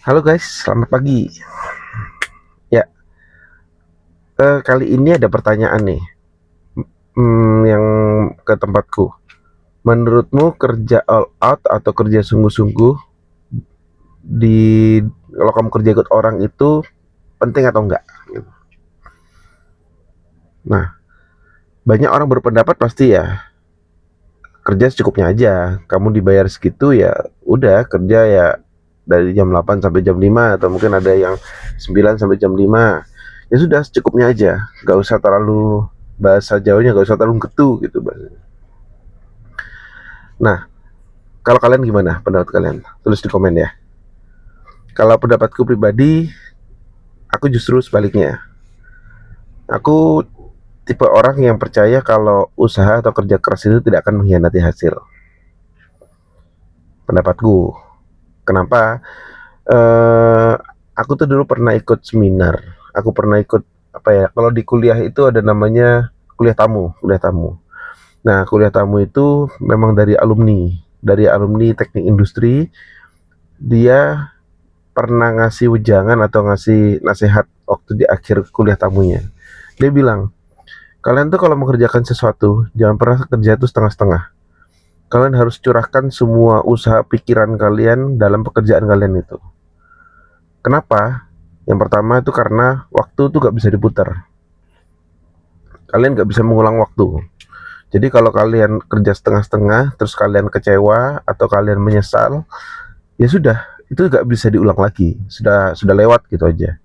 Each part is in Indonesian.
Halo guys, selamat pagi. Ya, kali ini ada pertanyaan nih, yang ke tempatku. Menurutmu kerja all out atau kerja sungguh-sungguh di kalau kamu kerja ikut orang itu penting atau enggak? Nah, banyak orang berpendapat pasti ya kerja secukupnya aja. Kamu dibayar segitu ya udah kerja ya dari jam 8 sampai jam 5 atau mungkin ada yang 9 sampai jam 5. Ya sudah secukupnya aja, nggak usah terlalu bahasa Jawanya nggak usah terlalu getu gitu bahasa. Nah, kalau kalian gimana pendapat kalian? Tulis di komen ya. Kalau pendapatku pribadi, aku justru sebaliknya. Aku tipe orang yang percaya kalau usaha atau kerja keras itu tidak akan mengkhianati hasil. Pendapatku. Kenapa? Eh, aku tuh dulu pernah ikut seminar. Aku pernah ikut apa ya? Kalau di kuliah itu ada namanya kuliah tamu, kuliah tamu. Nah, kuliah tamu itu memang dari alumni teknik industri. Dia pernah ngasih wejangan atau ngasih nasihat waktu di akhir kuliah tamunya. Dia bilang, kalian tuh kalau mengerjakan sesuatu, jangan pernah kerja itu setengah-setengah. Kalian harus curahkan semua usaha pikiran kalian dalam pekerjaan kalian itu. Kenapa? Yang pertama itu karena waktu tuh gak bisa diputar. Kalian gak bisa mengulang waktu. Jadi kalau kalian kerja setengah-setengah, terus kalian kecewa atau kalian menyesal, ya sudah, itu gak bisa diulang lagi. Sudah lewat gitu aja.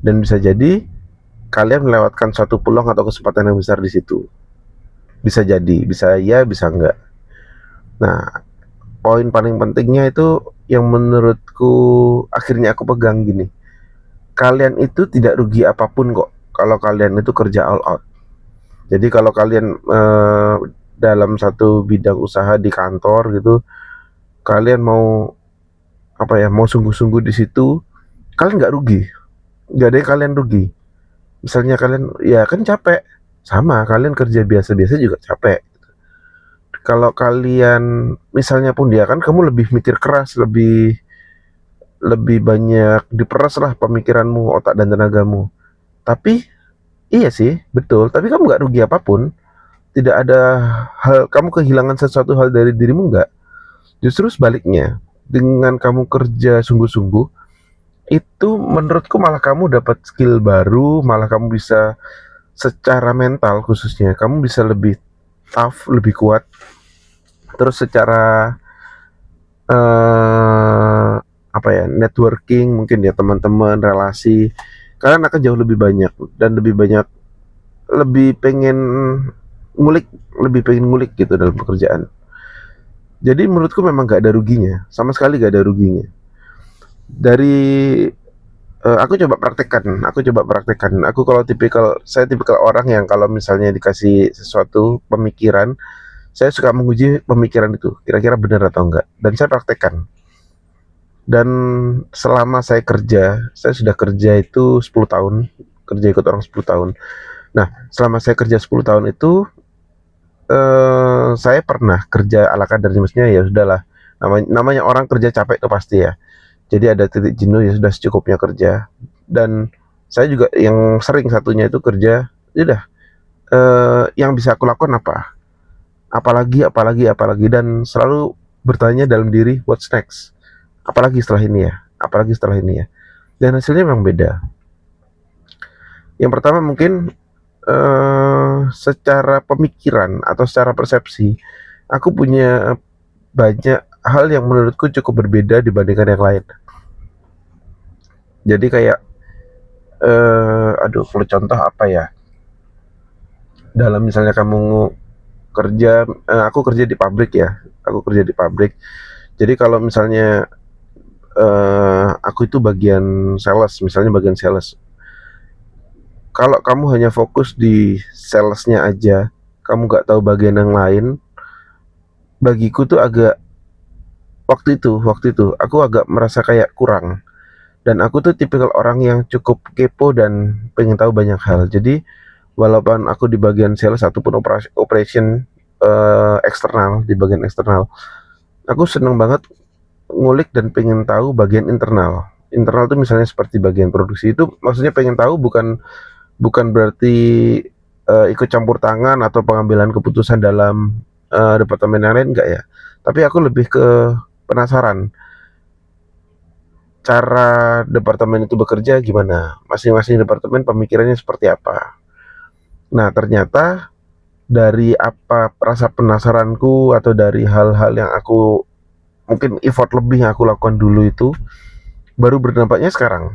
Dan bisa jadi kalian melewatkan suatu peluang atau kesempatan yang besar di situ. Bisa jadi, bisa ya, bisa enggak. Nah, poin paling pentingnya itu yang menurutku akhirnya aku pegang gini. Kalian itu tidak rugi apapun kok kalau kalian itu kerja all out. Jadi kalau kalian dalam satu bidang usaha di kantor gitu, kalian mau apa ya, mau sungguh-sungguh di situ, kalian nggak rugi. Nggak ada yang kalian rugi. Misalnya kalian ya kan capek, sama kalian kerja biasa-biasa juga capek. Kalau kalian misalnya pun dia kan kamu lebih mikir keras, lebih lebih banyak diperas lah pemikiranmu, otak dan tenagamu. Tapi iya sih, betul. Tapi kamu nggak rugi apapun. Tidak ada hal kamu kehilangan sesuatu hal dari dirimu nggak. Justru sebaliknya, dengan kamu kerja sungguh-sungguh, itu menurutku malah kamu dapat skill baru, malah kamu bisa secara mental khususnya, kamu bisa lebih tough, lebih kuat. Terus secara apa ya, networking mungkin ya teman-teman, relasi, kalian akan jauh lebih banyak dan lebih pengen ngulik, lebih pengen ngulik gitu dalam pekerjaan. Jadi menurutku memang gak ada ruginya, sama sekali gak ada ruginya. Dari aku kalau saya tipikal orang yang kalau misalnya dikasih sesuatu pemikiran, saya suka menguji pemikiran itu kira-kira benar atau enggak, dan saya praktekkan. Dan selama saya sudah kerja itu 10 tahun, kerja ikut orang 10 tahun. Nah, selama saya kerja 10 tahun itu, saya pernah kerja ala kadarnya, maksudnya ya sudahlah, namanya namanya orang kerja capek itu pasti ya. Jadi ada titik jenuh, ya sudah secukupnya kerja. Dan saya juga yang sering satunya itu kerja, ya udah, yang bisa aku lakukan apa? Apalagi, dan selalu bertanya dalam diri, what's next? Apalagi setelah ini ya? Apalagi setelah ini ya? Dan hasilnya memang beda. Yang pertama mungkin secara pemikiran atau secara persepsi, aku punya banyak hal yang menurutku cukup berbeda dibandingkan yang lain. Jadi kayak aduh, kalau contoh apa ya? Dalam misalnya kamu kerja, aku kerja di pabrik ya. Aku kerja di pabrik. Jadi kalau misalnya aku itu bagian sales, misalnya bagian sales. Kalau kamu hanya fokus di salesnya aja, kamu nggak tahu bagian yang lain, bagiku tuh agak waktu itu aku agak merasa kayak kurang. Dan aku tuh tipikal orang yang cukup kepo dan pengen tahu banyak hal. Jadi walaupun aku di bagian sales ataupun operation eksternal, di bagian eksternal, aku seneng banget ngulik dan pengen tahu bagian internal. internal tuh misalnya seperti bagian produksi itu, maksudnya pengen tahu bukan bukan berarti ikut campur tangan atau pengambilan keputusan dalam departemen yang lain, enggak ya. Tapi aku lebih ke penasaran cara departemen itu bekerja gimana, masing-masing departemen pemikirannya seperti apa. Nah, ternyata dari apa rasa penasaranku atau dari hal-hal yang aku mungkin effort lebih yang aku lakukan dulu itu baru berdampaknya sekarang.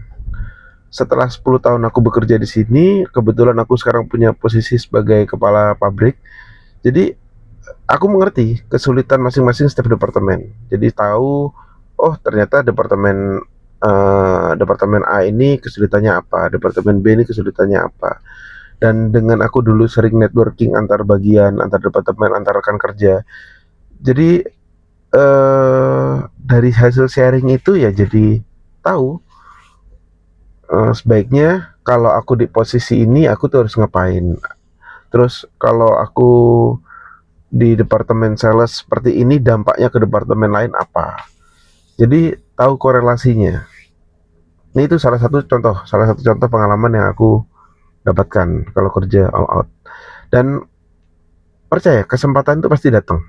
Setelah 10 tahun aku bekerja di sini, kebetulan aku sekarang punya posisi sebagai kepala pabrik. Jadi aku mengerti kesulitan masing-masing setiap departemen. Jadi tahu, oh ternyata departemen A ini kesulitannya apa, departemen B ini kesulitannya apa. Dan dengan aku dulu sering networking antar bagian, antar departemen, antar rekan kerja. Jadi dari hasil sharing itu ya jadi tahu sebaiknya kalau aku di posisi ini aku tuh harus ngapain. Terus kalau aku di departemen sales seperti ini dampaknya ke departemen lain apa. Jadi tahu korelasinya. Ini itu salah satu contoh pengalaman yang aku dapatkan kalau kerja all out. Dan percaya kesempatan itu pasti datang.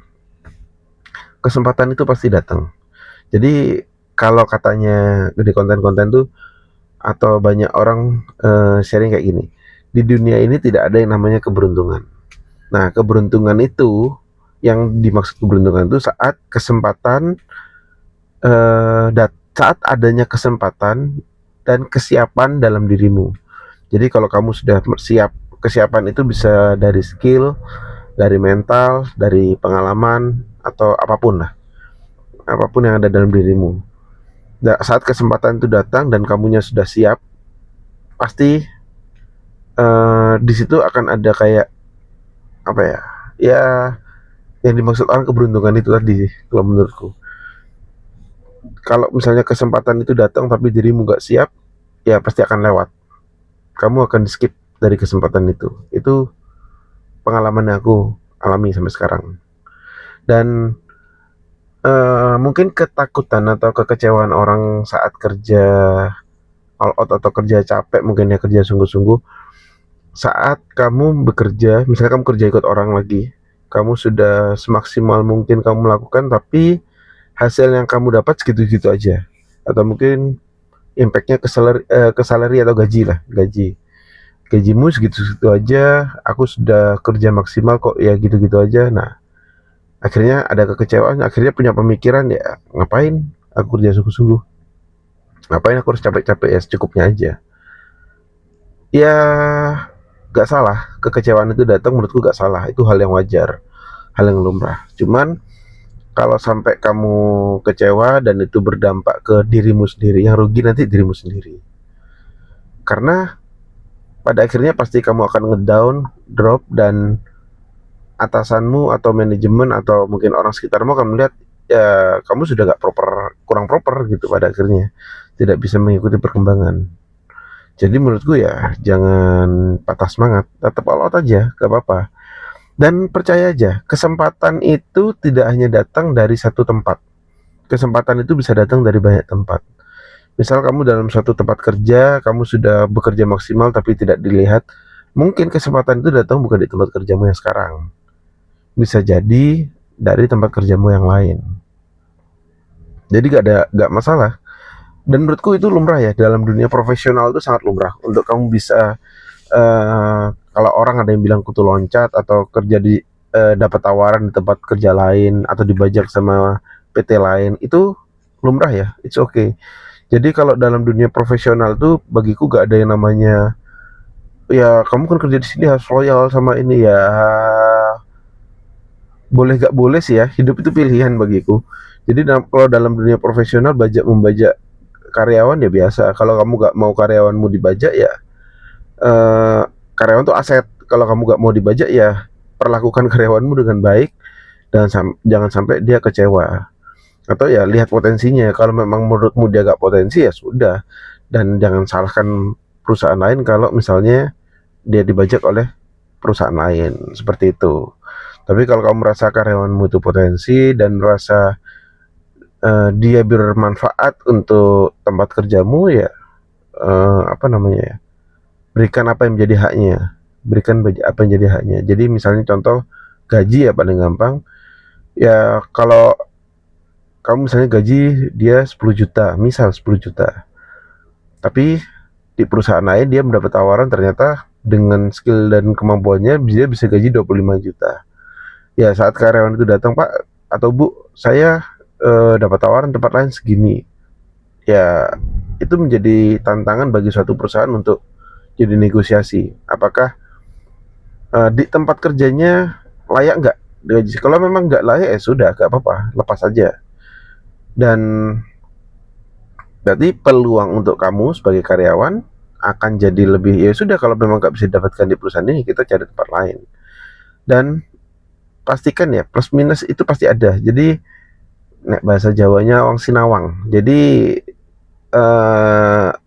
Kesempatan itu pasti datang. Jadi kalau katanya di konten-konten tuh atau banyak orang sharing kayak gini. Di dunia ini tidak ada yang namanya keberuntungan. Nah, keberuntungan itu yang dimaksud keberuntungan itu saat kesempatan saat adanya kesempatan dan kesiapan dalam dirimu. Jadi kalau kamu sudah siap, kesiapan itu bisa dari skill, dari mental, dari pengalaman atau apapun lah, apapun yang ada dalam dirimu. Nah, saat kesempatan itu datang dan kamunya sudah siap, pasti di situ akan ada kayak apa ya? Ya yang dimaksud orang keberuntungan itu tadi kalau menurutku. Kalau misalnya kesempatan itu datang tapi dirimu gak siap, ya pasti akan lewat. Kamu akan di skip dari kesempatan itu. Itu pengalaman yang aku alami sampai sekarang. Dan mungkin ketakutan atau kekecewaan orang saat kerja all out atau kerja capek, mungkin ya kerja sungguh-sungguh, saat kamu bekerja, misalnya kamu kerja ikut orang lagi, kamu sudah semaksimal mungkin kamu melakukan, tapi hasil yang kamu dapat segitu-gitu aja, atau mungkin impactnya ke salary atau gaji lah, gajimu segitu-segitu aja, aku sudah kerja maksimal kok ya gitu-gitu aja. Nah, akhirnya ada kekecewaan, akhirnya punya pemikiran ya ngapain aku kerja sungguh-sungguh, ngapain aku harus capek-capek, ya secukupnya aja. Ya gak salah, kekecewaan itu datang menurutku gak salah, itu hal yang wajar, hal yang lumrah. Cuman kalau sampai kamu kecewa dan itu berdampak ke dirimu sendiri, yang rugi nanti dirimu sendiri. Karena pada akhirnya pasti kamu akan ngedown, drop, dan atasanmu atau manajemen atau mungkin orang sekitarmu akan melihat ya kamu sudah gak proper, kurang proper gitu, pada akhirnya tidak bisa mengikuti perkembangan. Jadi menurutku ya jangan patah semangat, tetap all out aja, gak apa-apa. Dan percaya aja, kesempatan itu tidak hanya datang dari satu tempat. Kesempatan itu bisa datang dari banyak tempat. Misal kamu dalam suatu tempat kerja, kamu sudah bekerja maksimal tapi tidak dilihat, mungkin kesempatan itu datang bukan di tempat kerjamu yang sekarang. Bisa jadi dari tempat kerjamu yang lain. Jadi gak masalah. Dan menurutku itu lumrah ya, dalam dunia profesional itu sangat lumrah untuk kamu bisa kalau orang ada yang bilang kutu loncat atau kerja di dapat tawaran di tempat kerja lain atau dibajak sama PT lain, itu lumrah ya, it's okay. Jadi kalau dalam dunia profesional tuh bagiku gak ada yang namanya ya kamu kan kerja di sini harus loyal sama ini ya. Boleh gak boleh sih ya, hidup itu pilihan bagiku. Jadi kalau dalam dunia profesional membajak karyawan ya biasa. Kalau kamu gak mau karyawanmu dibajak ya karyawan tuh aset. Kalau kamu gak mau dibajak ya perlakukan karyawanmu dengan baik dan jangan sampai dia kecewa. Atau ya lihat potensinya. Kalau memang menurutmu dia gak potensi ya sudah. Dan jangan salahkan perusahaan lain kalau misalnya dia dibajak oleh perusahaan lain, seperti itu. Tapi kalau kamu merasa karyawanmu itu potensi dan merasa dia bermanfaat untuk tempat kerjamu, ya apa namanya ya, berikan apa yang menjadi haknya, apa yang jadi haknya. Jadi misalnya contoh gaji ya paling gampang, ya kalau kamu misalnya gaji dia 10 juta, misal 10 juta, tapi di perusahaan lain dia mendapat tawaran ternyata dengan skill dan kemampuannya dia bisa gaji 25 juta. Ya saat karyawan itu datang, Pak atau Bu, saya dapat tawaran tempat lain segini. Ya itu menjadi tantangan bagi suatu perusahaan untuk jadi negosiasi. Apakah di tempat kerjanya layak nggak digaji? Kalau memang nggak layak ya sudah, nggak apa-apa, lepas saja. Dan berarti peluang untuk kamu sebagai karyawan akan jadi lebih, ya sudah kalau memang nggak bisa didapatkan di perusahaan ini kita cari tempat lain. Dan pastikan ya plus minus itu pasti ada. Jadi nek bahasa Jawanya wong sinawang. Jadi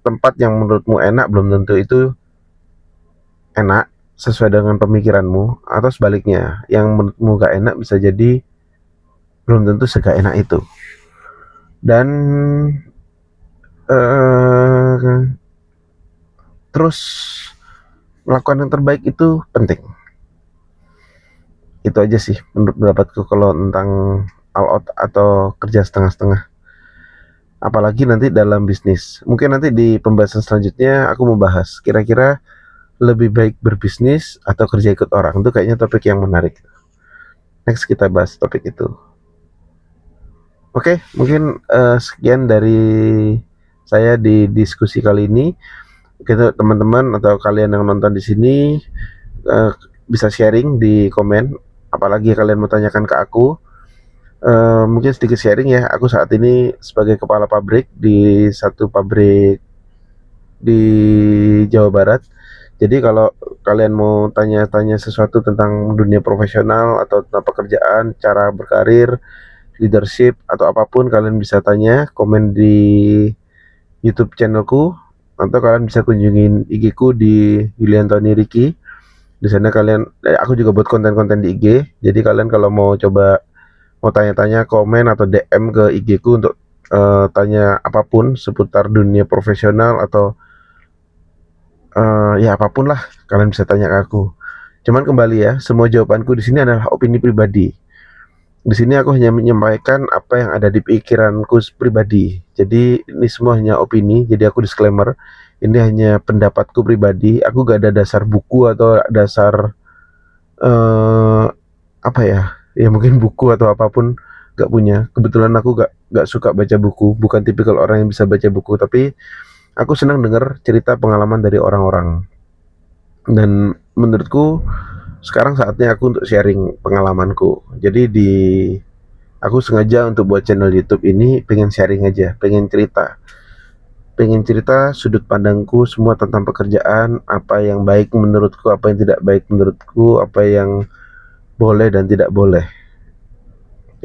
tempat yang menurutmu enak belum tentu itu enak sesuai dengan pemikiranmu, atau sebaliknya yang menurutmu gak enak bisa jadi belum tentu segak enak itu. Dan terus melakukan yang terbaik itu penting. Itu aja sih menurut pendapatku kalau tentang all out atau kerja setengah-setengah. Apalagi nanti dalam bisnis. Mungkin nanti di pembahasan selanjutnya aku mau bahas kira-kira lebih baik berbisnis atau kerja ikut orang. Itu kayaknya topik yang menarik. Next kita bahas topik itu. Oke, mungkin sekian dari saya di diskusi kali ini. Kita teman-teman atau kalian yang nonton di sini bisa sharing di komen. Apalagi kalian mau tanyakan ke aku. Mungkin sedikit sharing ya. Aku saat ini sebagai kepala pabrik di satu pabrik di Jawa Barat. Jadi kalau kalian mau tanya-tanya sesuatu tentang dunia profesional atau tentang pekerjaan, cara berkarir, leadership atau apapun, kalian bisa tanya, komen di YouTube channelku, atau kalian bisa kunjungin IG ku di Yuliantoni Riki. Di sana aku juga buat konten-konten di IG. Jadi kalian kalau mau coba mau tanya-tanya, komen atau DM ke IG ku untuk tanya apapun seputar dunia profesional atau ya apapun lah, kalian bisa tanya ke aku. Cuman kembali ya, semua jawabanku di sini adalah opini pribadi. Di sini aku hanya menyampaikan apa yang ada di pikiranku pribadi. Jadi ini semua hanya opini. Jadi aku disclaimer, ini hanya pendapatku pribadi. Aku gak ada dasar buku atau dasar apa ya? Ya mungkin buku atau apapun gak punya. Kebetulan aku gak suka baca buku. Bukan tipikal orang yang bisa baca buku. Tapi aku senang dengar cerita pengalaman dari orang-orang. Dan menurutku sekarang saatnya aku untuk sharing pengalamanku. Jadi aku sengaja untuk buat channel YouTube ini pengen sharing aja, pengen cerita sudut pandangku semua tentang pekerjaan, apa yang baik menurutku, apa yang tidak baik menurutku, apa yang boleh dan tidak boleh.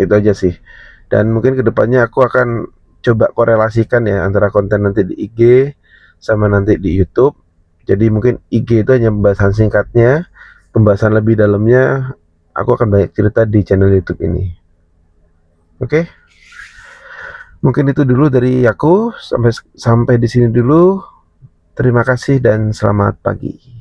Itu aja sih. Dan mungkin kedepannya aku akan coba korelasikan ya antara konten nanti di IG sama nanti di YouTube. Jadi mungkin IG itu hanya pembahasan singkatnya, pembahasan lebih dalamnya aku akan banyak cerita di channel YouTube ini. Oke, mungkin itu dulu dari aku, sampai di sini dulu. Terima kasih dan selamat pagi.